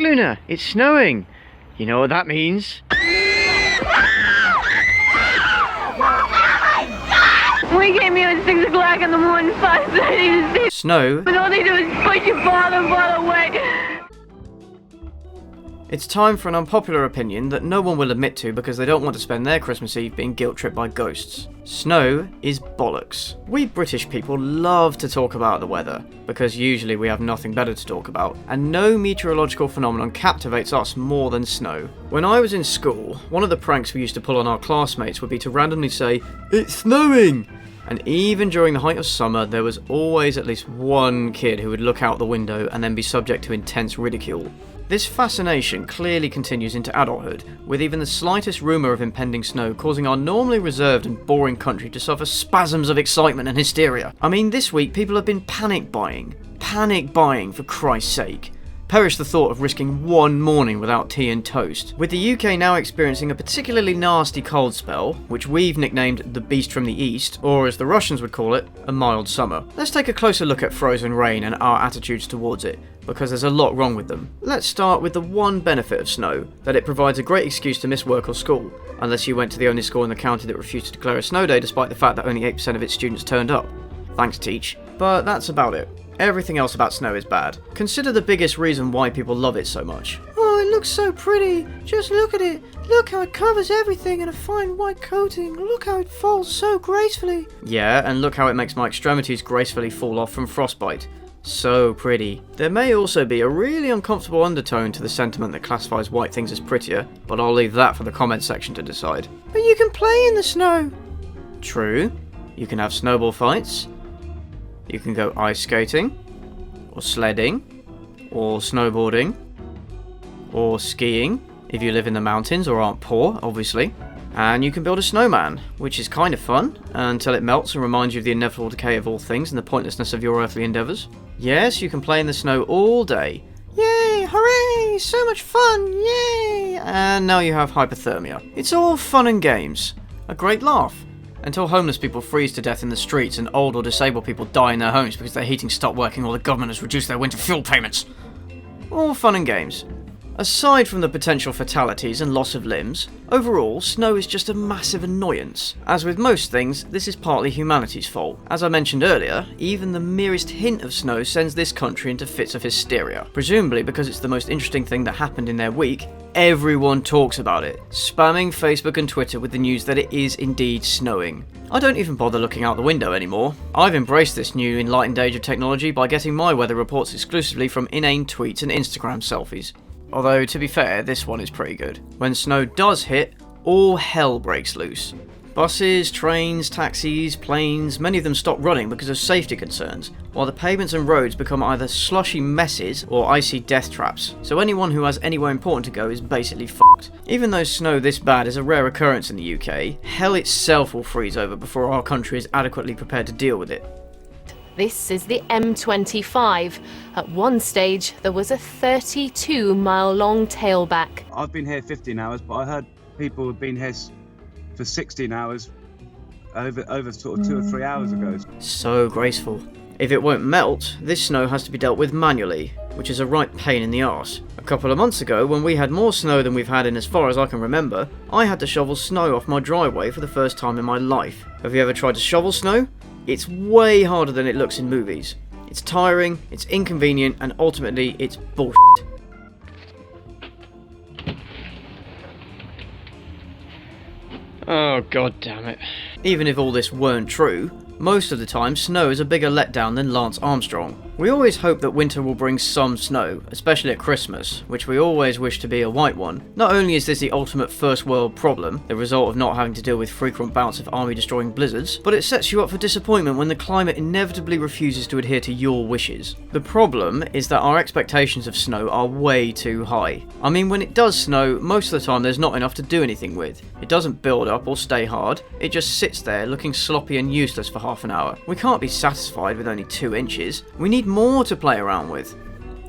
Luna, it's snowing. You know what that means? We came here at 6 o'clock in the morning, 5:30. Snow. And all they do is push you farther and farther away. It's time for an unpopular opinion that no one will admit to because they don't want to spend their Christmas Eve being guilt-tripped by ghosts. Snow is bollocks. We British people love to talk about the weather, because usually we have nothing better to talk about, and no meteorological phenomenon captivates us more than snow. When I was in school, one of the pranks we used to pull on our classmates would be to randomly say, "It's snowing!" And even during the height of summer, there was always at least one kid who would look out the window and then be subject to intense ridicule. This fascination clearly continues into adulthood, with even the slightest rumour of impending snow causing our normally reserved and boring country to suffer spasms of excitement and hysteria. I mean, this week people have been panic buying. Panic buying, for Christ's sake. Perish the thought of risking one morning without tea and toast. With the UK now experiencing a particularly nasty cold spell, which we've nicknamed the Beast from the East, or as the Russians would call it, a mild summer. Let's take a closer look at frozen rain and our attitudes towards it, because there's a lot wrong with them. Let's start with the one benefit of snow, that it provides a great excuse to miss work or school, unless you went to the only school in the county that refused to declare a snow day despite the fact that only 8% of its students turned up. Thanks, teach. But that's about it. Everything else about snow is bad. Consider the biggest reason why people love it so much. Oh, it looks so pretty. Just look at it. Look how it covers everything in a fine white coating. Look how it falls so gracefully. Yeah, and look how it makes my extremities gracefully fall off from frostbite. So pretty. There may also be a really uncomfortable undertone to the sentiment that classifies white things as prettier, but I'll leave that for the comments section to decide. But you can play in the snow. True. You can have snowball fights. You can go ice skating, or sledding, or snowboarding, or skiing, if you live in the mountains or aren't poor, obviously. And you can build a snowman, which is kind of fun, until it melts and reminds you of the inevitable decay of all things and the pointlessness of your earthly endeavours. Yes, you can play in the snow all day. Yay, hooray, so much fun, yay! And now you have hypothermia. It's all fun and games. A great laugh. Until homeless people freeze to death in the streets and old or disabled people die in their homes because their heating stopped working or the government has reduced their winter fuel payments. All fun and games. Aside from the potential fatalities and loss of limbs, overall, snow is just a massive annoyance. As with most things, this is partly humanity's fault. As I mentioned earlier, even the merest hint of snow sends this country into fits of hysteria. Presumably because it's the most interesting thing that happened in their week, everyone talks about it, spamming Facebook and Twitter with the news that it is indeed snowing. I don't even bother looking out the window anymore. I've embraced this new enlightened age of technology by getting my weather reports exclusively from inane tweets and Instagram selfies. Although, to be fair, this one is pretty good. When snow does hit, all hell breaks loose. Buses, trains, taxis, planes, many of them stop running because of safety concerns, while the pavements and roads become either slushy messes or icy death traps, so anyone who has anywhere important to go is basically fucked. Even though snow this bad is a rare occurrence in the UK, hell itself will freeze over before our country is adequately prepared to deal with it. This is the M25. At one stage, there was a 32-mile-long tailback. I've been here 15 hours, but I heard people have been here for 16 hours over sort of 2 or 3 hours ago. So graceful. If it won't melt, this snow has to be dealt with manually, which is a right pain in the arse. A couple of months ago, when we had more snow than we've had in as far as I can remember, I had to shovel snow off my driveway for the first time in my life. Have you ever tried to shovel snow? It's way harder than it looks in movies. It's tiring, it's inconvenient, and ultimately it's bullshit. Oh, god damn it. Even if all this weren't true, most of the time snow is a bigger letdown than Lance Armstrong. We always hope that winter will bring some snow, especially at Christmas, which we always wish to be a white one. Not only is this the ultimate first world problem, the result of not having to deal with frequent bouts of army destroying blizzards, but it sets you up for disappointment when the climate inevitably refuses to adhere to your wishes. The problem is that our expectations of snow are way too high. I mean, when it does snow, most of the time there's not enough to do anything with. It doesn't build up or stay hard, it just sits there looking sloppy and useless for half an hour. We can't be satisfied with only 2 inches. We need more to play around with.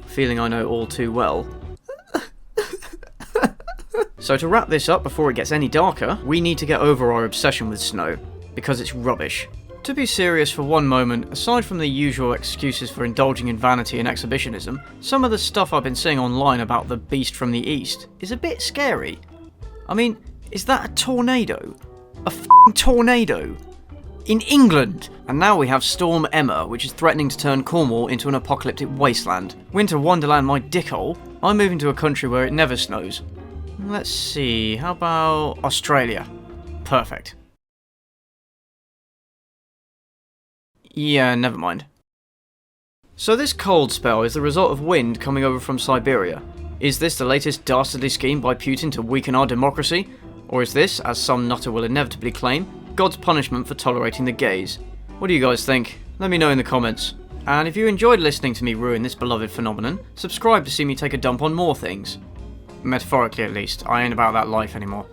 Feeling I know all too well. So to wrap this up before it gets any darker, we need to get over our obsession with snow, because it's rubbish. To be serious for one moment, aside from the usual excuses for indulging in vanity and exhibitionism, some of the stuff I've been seeing online about the beast from the east is a bit scary. I mean, is that a tornado? A f***ing tornado? In England! And now we have Storm Emma, which is threatening to turn Cornwall into an apocalyptic wasteland. Winter Wonderland my dickhole. I'm moving to a country where it never snows. Let's see, how about Australia? Perfect. Yeah, never mind. So this cold spell is the result of wind coming over from Siberia. Is this the latest dastardly scheme by Putin to weaken our democracy? Or is this, as some nutter will inevitably claim, God's punishment for tolerating the gays? What do you guys think? Let me know in the comments. And if you enjoyed listening to me ruin this beloved phenomenon, subscribe to see me take a dump on more things. Metaphorically at least, I ain't about that life anymore.